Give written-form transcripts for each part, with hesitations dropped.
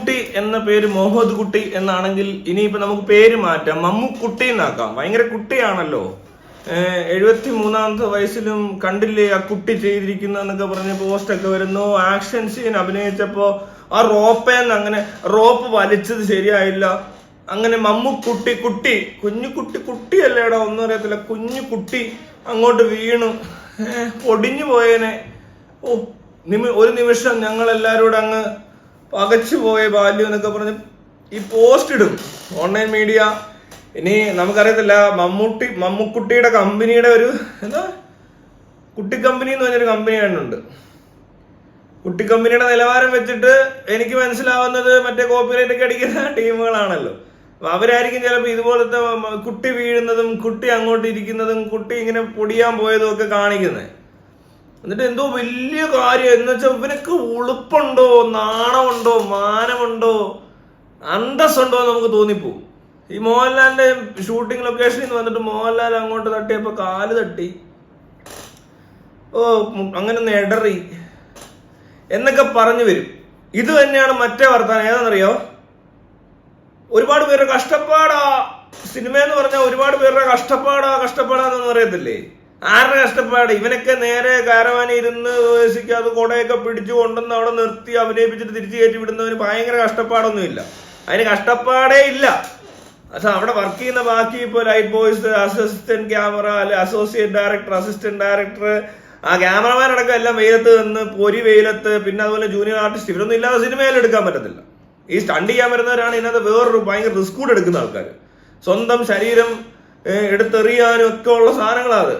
മമ്മൂട്ടി എന്ന പേര് മുഹമ്മദ് കുട്ടി എന്നാണെങ്കിൽ ഇനിയിപ്പോ നമുക്ക് പേര് മാറ്റാം, മമ്മൂക്കുട്ടി എന്നാക്കാം. ഭയങ്കര കുട്ടിയാണല്ലോ. 73ാമത്തെ വയസ്സിലും കണ്ടില്ലേ ആ കുട്ടി ചെയ്തിരിക്കുന്ന എന്നൊക്കെ പറഞ്ഞ് പോസ്റ്റൊക്കെ വരുന്നു. ആക്ഷൻ സീൻ അഭിനയിച്ചപ്പോ ആ റോപ്പേന്ന് അങ്ങനെ റോപ്പ് വലിച്ചത് ശരിയായില്ല, അങ്ങനെ മമ്മൂക്കുട്ടി കുട്ടി കുഞ്ഞുകുട്ടി കുട്ടിയല്ലേടാ, ഒന്നും അറിയത്തില്ല, കുഞ്ഞു കുട്ടി അങ്ങോട്ട് വീണു, പൊടിഞ്ഞു പോയേനെ. ഒരു നിമിഷം ഞങ്ങൾ എല്ലാവരോടും അങ്ങ് പകച്ചു പോയ ബാല്യം എന്നൊക്കെ പറഞ്ഞ് ഈ പോസ്റ്റ് ഇടും ഓൺലൈൻ മീഡിയ. ഇനി നമുക്കറിയത്തില്ല, മമ്മൂക്കുട്ടിയുടെ കമ്പനിയുടെ ഒരു എന്താ കുട്ടി കമ്പനി എന്ന് പറഞ്ഞൊരു കമ്പനി ഉണ്ട്. കുട്ടി കമ്പനിയുടെ നിലവാരം വെച്ചിട്ട് എനിക്ക് മനസ്സിലാവുന്നത് മറ്റേ കോപ്പിറൈറ്റ് ഒക്കെ അടിക്കുന്ന ടീമുകളാണല്ലോ. അപ്പൊ അവരായിരിക്കും ചിലപ്പോൾ ഇതുപോലത്തെ കുട്ടി വീഴുന്നതും കുട്ടി അങ്ങോട്ട് ഇരിക്കുന്നതും കുട്ടി ഇങ്ങനെ പൊടിയാൻ പോയതും ഒക്കെ കാണിക്കുന്നത്. എന്നിട്ട് എന്തോ വലിയ കാര്യം എന്ന് വെച്ചാൽ ഇവനക്ക് ഉളുപ്പുണ്ടോ, നാണമുണ്ടോ, മാനമുണ്ടോ, അന്തസ്സുണ്ടോ എന്ന് നമുക്ക് തോന്നിപ്പോവും. ഈ മോഹൻലാലിന്റെ ഷൂട്ടിംഗ് ലൊക്കേഷനിൽ നിന്ന് വന്നിട്ട് മോഹൻലാൽ അങ്ങോട്ട് തട്ടിയപ്പോ കാല് തട്ടി, അങ്ങനെ നെടറി എന്നൊക്കെ പറഞ്ഞു വരും. ഇത് തന്നെയാണ് മറ്റേ വർത്താനം. ഏതാണെന്നറിയോ? ഒരുപാട് പേരുടെ കഷ്ടപ്പാടാ സിനിമ എന്ന് പറഞ്ഞാൽ, ഒരുപാട് പേരുടെ കഷ്ടപ്പാടാന്നൊന്നും അറിയത്തില്ലേ? ആരുടെ കഷ്ടപ്പാട്? ഇവനൊക്കെ നേരെ കാരവാനി ഇരുന്ന് അത് കൊടയൊക്കെ പിടിച്ചു കൊണ്ടുവന്ന് അവിടെ നിർത്തി അഭിനയിപ്പിച്ചിട്ട് തിരിച്ചു കയറ്റി വിടുന്നവന് ഭയങ്കര കഷ്ടപ്പാടൊന്നുമില്ല. അതിന് കഷ്ടപ്പാടേ ഇല്ല. പക്ഷെ അവിടെ വർക്ക് ചെയ്യുന്ന ബാക്കി ഇപ്പോൾ ലൈറ്റ് ബോയ്സ്, അസിസ്റ്റന്റ് ക്യാമറ, അല്ലെ അസോസിയേറ്റ് ഡയറക്ടർ, അസിസ്റ്റന്റ് ഡയറക്ടർ, ആ ക്യാമറമാൻ അടക്കം എല്ലാം വെയിലത്ത് നിന്ന്, പൊരി വെയിലത്ത്, പിന്നെ അതുപോലെ ജൂനിയർ ആർട്ടിസ്റ്റ്, ഇവരൊന്നും ഇല്ലാതെ സിനിമയിൽ എടുക്കാൻ പറ്റത്തില്ല. ഈ സ്റ്റണ്ട് ചെയ്യാൻ വരുന്നവരാണ് ഇതിനകത്ത് വേറൊരു ഭയങ്കര റിസ്ക് കൂടെ എടുക്കുന്ന ആൾക്കാർ. സ്വന്തം ശരീരം എടുത്തെറിയാനും ഒക്കെ ഉള്ള സാധനങ്ങളാണ്.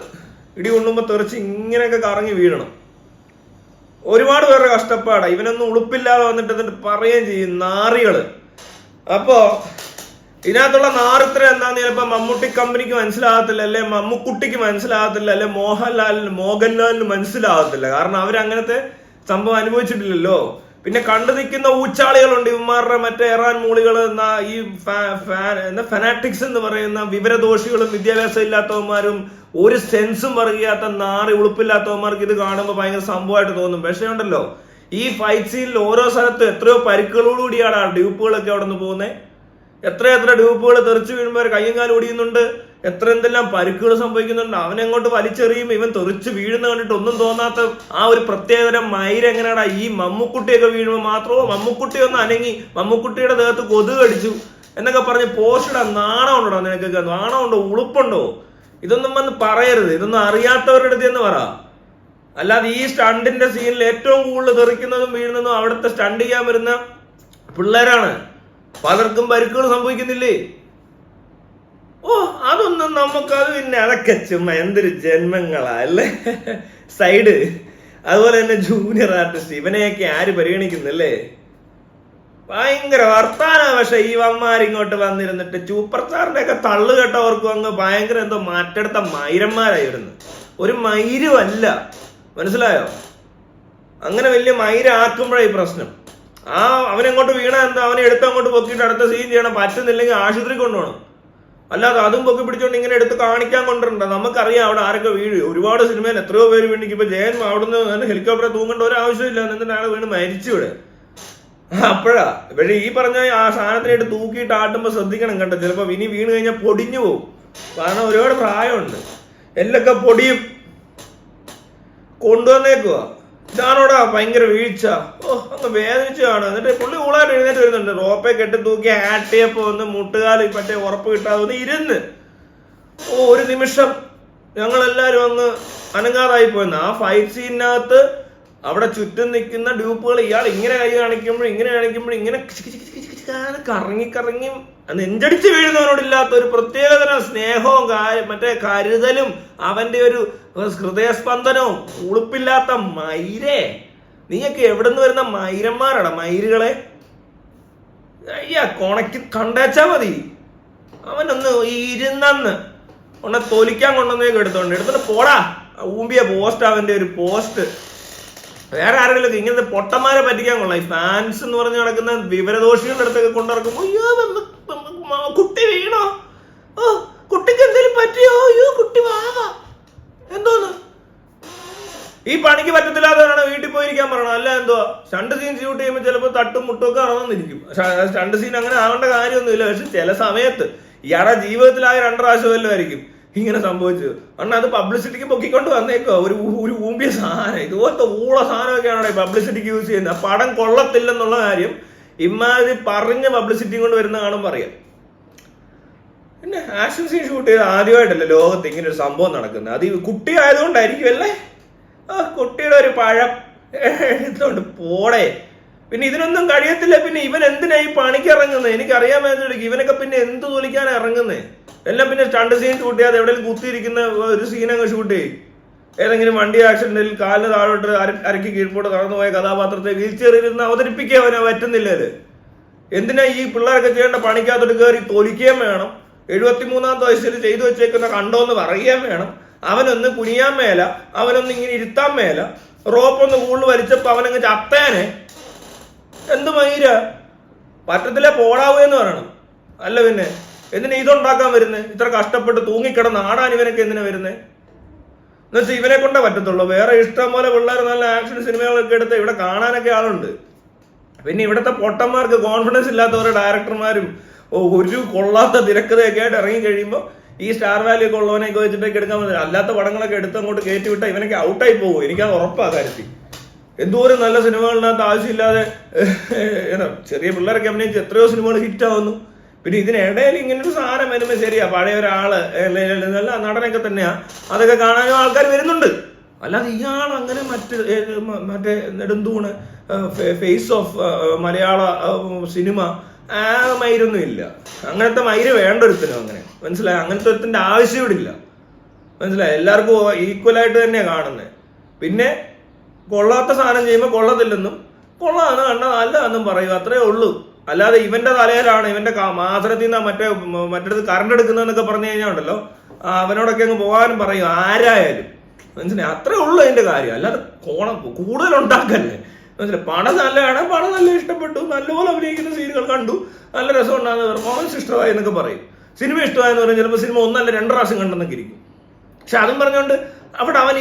ഇടി കൊണ്ടുമ്പോ തെറിച്ച് ഇങ്ങനെയൊക്കെ കറങ്ങി വീഴണം. ഒരുപാട് പേരുടെ കഷ്ടപ്പാടാ. ഇവനൊന്നും ഉളുപ്പില്ലാതെ വന്നിട്ട് പറയുകയും ചെയ്യും, നാറികള്. അപ്പോ ഇതിനകത്തുള്ള നാറിത്രം എന്താന്ന് ചിലപ്പോ മമ്മൂട്ടി കമ്പനിക്ക് മനസ്സിലാകത്തില്ല, അല്ലെ മമ്മൂക്കുട്ടിക്ക് മനസ്സിലാകത്തില്ല, അല്ലെ മോഹൻലാലിന് മനസ്സിലാകത്തില്ല. കാരണം അവരങ്ങനത്തെ സംഭവം അനുഭവിച്ചിട്ടില്ലല്ലോ. പിന്നെ കണ്ടു നിൽക്കുന്ന ഊച്ചാളികളുണ്ട്, ഇവന്മാരുടെ മറ്റേ എറാൻ മൂളികൾ എന്ന ഈ ഫനാറ്റിക്സ് എന്ന് പറയുന്ന വിവരദോഷികളും വിദ്യാഭ്യാസം ഇല്ലാത്തവന്മാരും ഒരു സെൻസും പറയാത്ത നാറി ഉളുപ്പില്ലാത്തവന്മാർക്ക് ഇത് കാണുമ്പോൾ ഭയങ്കര സംഭവമായിട്ട് തോന്നും. പക്ഷേ ഉണ്ടല്ലോ, ഈ ഫൈറ്റ് സീനിൽ ഓരോ സ്ഥലത്തും എത്രയോ പരിക്കുകളോടുകൂടിയാണ് ആ ഡ്യൂപ്പുകളൊക്കെ അവിടെ നിന്ന് പോകുന്നത്. എത്ര ഡ്യൂപ്പുകൾ തെറിച്ചു വീഴുമ്പോൾ കയ്യും കാലും ഓടിയുന്നുണ്ട്, എന്തെല്ലാം പരിക്കുകൾ സംഭവിക്കുന്നുണ്ട്. അവനെങ്ങോട്ട് വലിച്ചെറിയും, ഇവൻ തെറിച്ച് വീഴുന്ന കണ്ടിട്ട് ഒന്നും തോന്നാത്ത ആ ഒരു പ്രത്യേകതരം മയിരെങ്ങനെയാടാ ഈ മമ്മൂക്കുട്ടിയൊക്കെ വീഴുമ്പോൾ മാത്രമോ മമ്മൂക്കുട്ടി ഒന്ന് അനങ്ങി, മമ്മൂക്കുട്ടിയുടെ ദേഹത്ത് കൊതുക് അടിച്ചു എന്നൊക്കെ പറഞ്ഞ് പോസ്റ്റിടാ. നാണമുണ്ടോ നിനക്കൊക്കെ? നാണമുണ്ടോ? ഉളുപ്പുണ്ടോ? ഇതൊന്നും വന്ന് പറയരുത്. ഇതൊന്നും അറിയാത്തവരുടെ അടുത്ത് എന്ന് പറ. അല്ലാതെ ഈ സ്റ്റണ്ടിന്റെ സീനിൽ ഏറ്റവും കൂടുതൽ തെറിക്കുന്നതും വീഴുന്നതും അവിടുത്തെ സ്റ്റണ്ട് ചെയ്യാൻ വരുന്ന പിള്ളേരാണ്. പലർക്കും പരിക്കുകൾ സംഭവിക്കുന്നില്ലേ? അതൊന്നും നമുക്കത് പിന്നെ അതൊക്കെ ചുമ്മാ എന്തൊരു ജന്മങ്ങളാ അല്ലേ? സൈഡ് അതുപോലെ തന്നെ ജൂനിയർ ആർട്ടിസ്റ്റ്, ഇവനെയൊക്കെ ആര് പരിഗണിക്കുന്നല്ലേ? ഭയങ്കര വർത്താന. പക്ഷെ ഈ വന്മാരിങ്ങോട്ട് വന്നിരുന്നിട്ട് സൂപ്പർ സ്റ്റാറിന്റെ ഒക്കെ തള്ളു കേട്ടവർക്കും അങ്ങ് ഭയങ്കര എന്തോ മാറ്റെടുത്ത മൈരന്മാരായിരുന്നു. ഒരു മൈരുമല്ല, മനസ്സിലായോ? അങ്ങനെ വലിയ മൈരാക്കുമ്പോഴേ ഈ പ്രശ്നം. അവനെങ്ങോട്ട് വീണ എന്താ, അവനെ എടുത്തങ്ങോട്ട് പൊക്കിയിട്ട് അടുത്ത സീൻ ചെയ്യണം. പറ്റുന്നില്ലെങ്കിൽ ആശുപത്രി കൊണ്ടുപോകണം. അല്ലാതെ അതും പൊക്കി പിടിച്ചോണ്ട് ഇങ്ങനെ എടുത്ത് കാണിക്കാൻ കൊണ്ടുണ്ട്. നമുക്കറിയാം അവിടെ ആരൊക്കെ വീഴും. ഒരുപാട് സിനിമയിൽ എത്രയോ പേര് വീണിക്ക്. ഇപ്പൊ ജയൻ അവിടുന്ന് ഹെലികോപ്റ്റർ തൂങ്ങേണ്ട ഒരു ആവശ്യമില്ല, എന്നിട്ട് അയാൾ വീണ് മരിച്ചു ഇവിടെ. അപ്പോഴാ പക്ഷെ ഈ പറഞ്ഞ ആ സാധനത്തിനായിട്ട് തൂക്കിയിട്ട് ആട്ടുമ്പോ ശ്രദ്ധിക്കണം കേട്ടോ. ചിലപ്പോ ഇനി വീണ് കഴിഞ്ഞാൽ പൊടിഞ്ഞു പോകും. കാരണം ഒരുപാട് പ്രായമുണ്ട്, എല്ലൊക്കെ പൊടിയും. കൊണ്ടുവന്നേക്കുക. ഇതാണോടാ ഭയങ്കര വീഴ്ച. അങ്ങ് വേദനിച്ചു കാണും. എന്നിട്ട് പുള്ളി ഊളായിട്ട് എഴുന്നേറ്റ് വരുന്നുണ്ട്. റോപ്പെ കെട്ടി തൂക്കി ആട്ടിയപ്പോ ഒന്ന് മുട്ടുകാല് മറ്റേ ഉറപ്പ് കിട്ടാതെ ഒന്ന് ഇരുന്ന് ഒരു നിമിഷം ഞങ്ങളെല്ലാരും അങ്ങ് അനങ്ങാതായി പോയെന്ന്. ആ ഫൈറ്റ് സീനിനകത്ത് അവിടെ ചുറ്റും നിൽക്കുന്ന ഡ്യൂപ്പുകൾ ഇയാൾ ഇങ്ങനെ കൈ കാണിക്കുമ്പോഴും ഇങ്ങനെ കറങ്ങി നെഞ്ചടിച്ച് വീഴുന്നവനോടില്ലാത്ത ഒരു പ്രത്യേകതരം സ്നേഹവും മറ്റേ കരുതലും അവന്റെ ഒരു ഹൃദയസ്പന്ദനവും. ഉളുപ്പില്ലാത്ത മയിരേ, നീയൊക്കെ എവിടെ നിന്ന് വരുന്ന മയിരന്മാരാടാ മയിലുകളെ? കൊണക്ക് കണ്ടേച്ചാ മതി. അവനൊന്ന് ഇരുന്നെന്ന് ഒന്ന് തൊലിക്കാൻ കൊണ്ടുവന്നേക്ക് എടുത്തിട്ട് പോടാ. ഊമ്പിയ പോസ്റ്റ് അവന്റെ ഒരു പോസ്റ്റ്. വേറെ ആരെങ്കിലും ഇങ്ങനത്തെ പൊട്ടന്മാരെ പറ്റിക്കാൻ കൊള്ളാം. ഈ ഫാൻസ് എന്ന് പറഞ്ഞ് നടക്കുന്ന വിവരദോഷികളുടെ അടുത്തൊക്കെ കൊണ്ടിറക്കുമ്പോ കുട്ടി വീണോ, കുട്ടിക്ക് എന്തെങ്കിലും പറ്റിയോ, കുട്ടി വാവാ, എന്തോന്ന് ഈ പണിക്ക് പറ്റത്തില്ലാത്തവരാണ് വീട്ടിൽ പോയിരിക്കാൻ പറയണം. അല്ല എന്തോ സ്റ്റണ്ട് സീൻ ഷൂട്ട് ചെയ്യുമ്പോൾ ചിലപ്പോൾ തട്ടും മുട്ടും ഒക്കെ നടന്നിരിക്കും. സ്റ്റണ്ട് സീൻ അങ്ങനെ ആവേണ്ട കാര്യമൊന്നുമില്ല. പക്ഷെ ചില സമയത്ത് ഇയാളുടെ ജീവിതത്തിലായ 2 പ്രാവശ്യമല്ലോ ആയിരിക്കും ഇങ്ങനെ സംഭവിച്ചത്. കാരണം അത് പബ്ലിസിറ്റിക്ക് പൊക്കിക്കൊണ്ട് വന്നേക്കോ. ഒരു ഊമ്പിയ സാധനം, ഇതുപോലത്തെ ഊള സാധനമൊക്കെയാണ് പബ്ലിസിറ്റിക്ക് യൂസ് ചെയ്യുന്നത്. പടം കൊള്ളത്തില്ലെന്നുള്ള കാര്യം ഇമാതിരി പറഞ്ഞ പബ്ലിസിറ്റി കൊണ്ട് വരുന്ന കാണുമ്പോൾ പറയാം. പിന്നെ ആക്ഷൻ സീൻ ഷൂട്ട് ചെയ്ത് ആദ്യമായിട്ടല്ലേ ലോകത്ത് ഇങ്ങനെ ഒരു സംഭവം നടക്കുന്നത്. അത് കുട്ടി ആയതുകൊണ്ടായിരിക്കും അല്ലേ. കുട്ടിയുടെ ഒരു പഴം എടുത്തോണ്ട് പോടെ. പിന്നെ ഇതിനൊന്നും കഴിയത്തില്ല. പിന്നെ ഇവൻ എന്തിനാ ഈ പണിക്ക് ഇറങ്ങുന്നത്? എനിക്കറിയാൻ വേണ്ടി ഇവനൊക്കെ പിന്നെ എന്ത് തോലിക്കാനാ ഇറങ്ങുന്നത്? എല്ലാം പിന്നെ സ്റ്റണ്ട് സീൻ ഷൂട്ട് ചെയ്യാതെ എവിടെയെങ്കിലും കുത്തിയിരിക്കുന്ന ഒരു സീനങ്ങ് ഷൂട്ട് ചെയ്യും. ഏതെങ്കിലും വണ്ടി ആക്സിഡന്റിൽ കാലിന് താഴോട്ട് അരക്കി കീഴ്പോട്ട് നടന്നു പോയ കഥാപാത്രത്തെ വീൽ ചെയറിലിരുന്ന് അവതരിപ്പിക്കാൻ അവന് പറ്റുന്നില്ലല്ലേ. എന്തിനാ ഈ പിള്ളേരൊക്കെ ചെയ്യേണ്ട പണിക്കകത്തോട്ട് കയറി തൊലിക്കുകയും വേണം. 73-ാമത്തെ വയസ്സിൽ ചെയ്തു വെച്ചേക്കുന്ന കണ്ടോന്ന് പറയുകയും വേണം. അവനൊന്ന് കുനിയാൻ മേല, അവനൊന്ന് ഇങ്ങനെ ഇരുത്താൻ മേല, റോപ്പൊന്ന് കൂടുതൽ വലിച്ചപ്പോ അവനങ്ങ് ചത്തേനെ. എന്ത് മൈര പറ്റത്തില്ല പോടാവുകയെന്ന് പറയണം. അല്ല പിന്നെ എന്തിനാ ഇതുണ്ടാക്കാൻ വരുന്നത്? ഇത്ര കഷ്ടപ്പെട്ട് തൂങ്ങിക്കിടന്ന് ആടാൻ ഇവനൊക്കെ എന്തിനാ വരുന്നത്? എന്നുവെച്ചാൽ ഇവനെ കൊണ്ടേ പറ്റത്തുള്ളൂ. വേറെ ഇഷ്ടം പോലെ പിള്ളേർ നല്ല ആക്ഷൻ സിനിമകളൊക്കെ എടുത്ത് ഇവിടെ കാണാനൊക്കെ ആളുണ്ട്. പിന്നെ ഇവിടുത്തെ പൊട്ടന്മാർക്ക് കോൺഫിഡൻസ് ഇല്ലാത്തവരുടെ ഡയറക്ടർമാരും ഒരു കൊള്ളാത്ത തിരക്കഥയൊക്കെ ആയിട്ട് ഇറങ്ങി കഴിയുമ്പോൾ ഈ സ്റ്റാർ വാല്യൂ ഒക്കെ ഉള്ളവനെയൊക്കെ വെച്ചിട്ടൊക്കെ എടുക്കാൻ പറ്റില്ല. അല്ലാത്ത പടങ്ങളൊക്കെ എടുത്ത് അങ്ങോട്ട് കയറ്റി വിട്ടാൽ ഇവനൊക്കെ ഔട്ടായി പോകും. എനിക്കത് ഉറപ്പാ കാര്യത്തിൽ. എന്തോരം നല്ല സിനിമകളിനകത്ത് ആവശ്യമില്ലാതെ ചെറിയ പിള്ളേരൊക്കെ അഭിനയിച്ച് എത്രയോ സിനിമകൾ ഹിറ്റാവുന്നു. പിന്നെ ഇതിനിടയിൽ ഇങ്ങനൊരു സാധനം വരുമ്പോൾ ശരിയാ, പഴയ ഒരാള് നല്ല നടനൊക്കെ തന്നെയാ, അതൊക്കെ കാണാനും ആൾക്കാർ വരുന്നുണ്ട്. അല്ലാതെ ഇയാൾ അങ്ങനെ മറ്റേ നെടുന്തൂണ് ഫേസ് ഓഫ് മലയാള സിനിമ ആ മൈരൊന്നും ഇല്ല. അങ്ങനത്തെ മൈര് വേണ്ട ഒരുത്തിനും അങ്ങനെ, മനസ്സിലായി? അങ്ങനത്തെ ഒരുത്തിന്റെ ആവശ്യം ഇവിടെ ഇല്ല, മനസ്സിലായി? എല്ലാവർക്കും ഈക്വലായിട്ട് തന്നെയാണ് കാണുന്നത്. പിന്നെ കൊള്ളാത്ത സാധനം ചെയ്യുമ്പോൾ കൊള്ളത്തില്ലെന്നും കൊള്ളാന്ന് കണ്ട നല്ലതെന്നും പറയും, അത്രേ ഉള്ളൂ. അല്ലാതെ ഇവന്റെ തലയിലാണ് ഇവന്റെ മാസനത്തിൽ നിന്ന് മറ്റടുത്ത് കറണ്ട് എടുക്കുന്നതെന്നൊക്കെ പറഞ്ഞു കഴിഞ്ഞാൽ ഉണ്ടല്ലോ, അവനോടൊക്കെ അങ്ങ് പോകാനും പറയും ആരായാലും, മനസ്സിലായി? അത്രേ ഉള്ളൂ അതിന്റെ കാര്യം. അല്ലാതെ കൂടുതൽ ഉണ്ടാക്കല്ലേ, മനസ്സിലായി? പണം നല്ലതാണ്, പണം നല്ല ഇഷ്ടപ്പെട്ടു, നല്ലപോലെ അഭിനയിക്കുന്ന സീനുകൾ കണ്ടു, നല്ല രസം ഉണ്ടാകുന്ന പെർഫോമൻസ് ഇഷ്ടമായി എന്നൊക്കെ പറയും. സിനിമ ഇഷ്ടമായെന്ന് പറഞ്ഞാൽ ചിലപ്പോൾ സിനിമ 1 അല്ല 2 പ്രാവശ്യം കണ്ടെന്നൊക്കെ ഇരിക്കും. പക്ഷെ അതും പറഞ്ഞുകൊണ്ട് അവിടെ അവൻ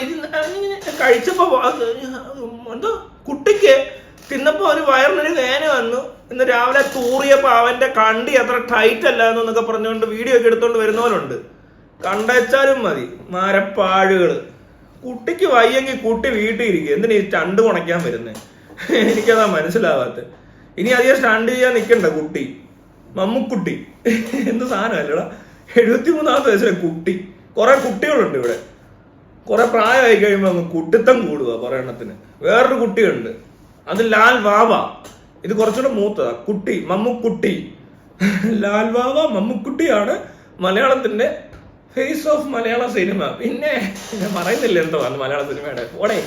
കഴിച്ചപ്പോ എന്തോ കുട്ടിക്ക് തിന്നപ്പോ ഒരു വയറിനൊരു വേന വന്നു എന്ന് രാവിലെ തൂറിയപ്പോ അവന്റെ കണ്ടി അത്ര ടൈറ്റ് അല്ല എന്നൊക്കെ പറഞ്ഞുകൊണ്ട് വീഡിയോ ഒക്കെ എടുത്തോണ്ട് വരുന്നവരുണ്ട്. കണ്ടേച്ചാലും മതി മരപ്പാഴുകള്. കുട്ടിക്ക് വയ്യെങ്കിൽ കുട്ടി വീട്ടിൽ ഇരിക്കും, എന്തിനാ ഈ സ്റ്റണ്ട് കുണയ്ക്കാൻ വരുന്നത്? എനിക്കതാ മനസ്സിലാവാത്ത. ഇനി അധികം സ്റ്റണ്ട് ചെയ്യാൻ നിൽക്കണ്ട കുട്ടി, മമ്മുക്കുട്ടി എന്ത് സാധനമല്ലടാ. 73-ാമത്തെ വയസ്സിലെ കുട്ടി. കുറെ കുട്ടികളുണ്ട് ഇവിടെ, കുറെ പ്രായമായി കഴിയുമ്പോൾ അങ്ങ് കുട്ടിത്തം കൂടുക കുറെ എണ്ണത്തിന്. വേറൊരു കുട്ടിയുണ്ട്, അത് ലാൽ വാവ. ഇത് കുറച്ചുകൂടെ മൂത്തതാ, കുട്ടി മമ്മുക്കുട്ടി. ലാൽ വാവ മമ്മുക്കുട്ടിയാണ് മലയാളത്തിന്റെ ഫേസ് ഓഫ് മലയാള സിനിമ. പിന്നെ ഞാൻ പറയുന്നില്ല എന്തോ മലയാള സിനിമയുടെ ഓടെ